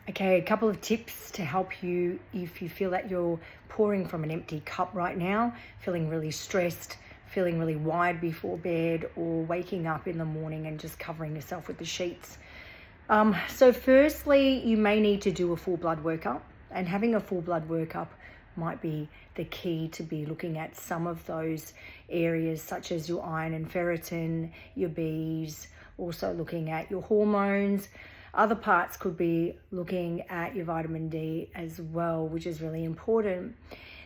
Okay, a couple of tips to help you if you feel that you're pouring from an empty cup right now, feeling really stressed, feeling really wide before bed, or waking up in the morning and just covering yourself with the sheets. So firstly, you may need to do a full blood workup, and having a full blood workup might be the key to be looking at some of those areas such as your iron and ferritin, your Bs, also looking at your hormones. Other parts could be looking at your vitamin D as well, which is really important.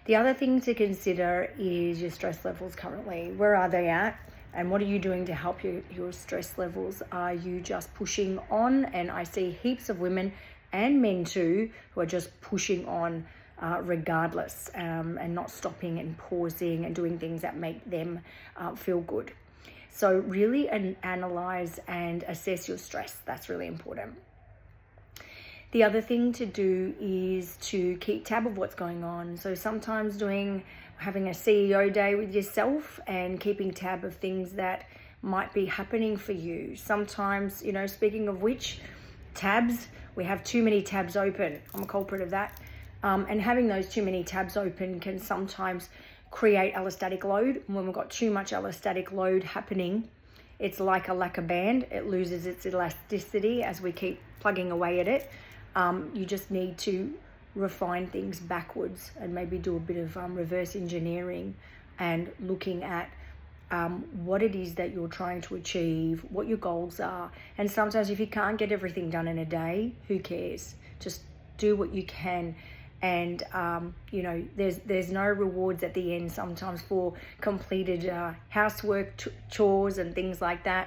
The other thing to consider is your stress levels currently. Where are they at? And what are you doing to help your stress levels? Are you just pushing on? And I see heaps of women and men too who are just pushing on regardless, and not stopping and pausing and doing things that make them feel good. So really analyze and assess your stress. That's really important. The other thing to do is to keep tab of what's going on. So sometimes having a CEO day with yourself and keeping tab of things that might be happening for you. Sometimes, speaking of which, tabs, we have too many tabs open. I'm a culprit of that. And having those too many tabs open can sometimes create allostatic load. When we've got too much allostatic load happening, it's like a lacquer band. It loses its elasticity as we keep plugging away at it. You just need to refine things backwards and maybe do a bit of reverse engineering and looking at what it is that you're trying to achieve, what your goals are. And sometimes if you can't get everything done in a day, who cares? Just do what you can. And, there's no rewards at the end sometimes for completed housework, chores and things like that.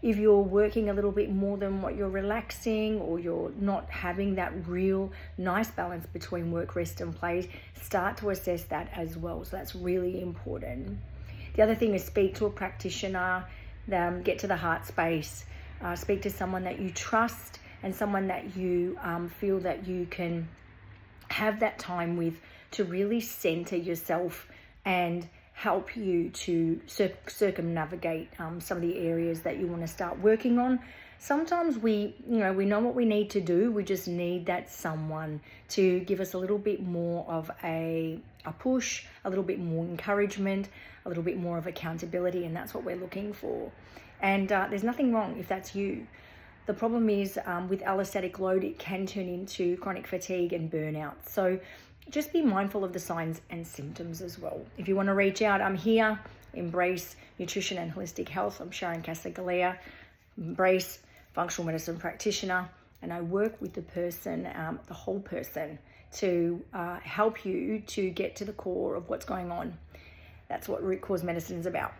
If you're working a little bit more than what you're relaxing, or you're not having that real nice balance between work, rest and play, start to assess that as well. So that's really important. The other thing is speak to a practitioner, get to the heart space, speak to someone that you trust and someone that you feel that you can have that time with to really center yourself and help you to circumnavigate some of the areas that you want to start working on. Sometimes we know what we need to do. We just need that someone to give us a little bit more of a push, a little bit more encouragement, a little bit more of accountability, and that's what we're looking for. And there's nothing wrong if that's you. The problem is with allostatic load, it can turn into chronic fatigue and burnout. So just be mindful of the signs and symptoms as well. If you want to reach out, I'm here. Embrace Nutrition and Holistic Health. I'm Sharon Casagalea, Embrace Functional Medicine Practitioner, and I work with the person, the whole person, to help you to get to the core of what's going on. That's what root cause medicine is about.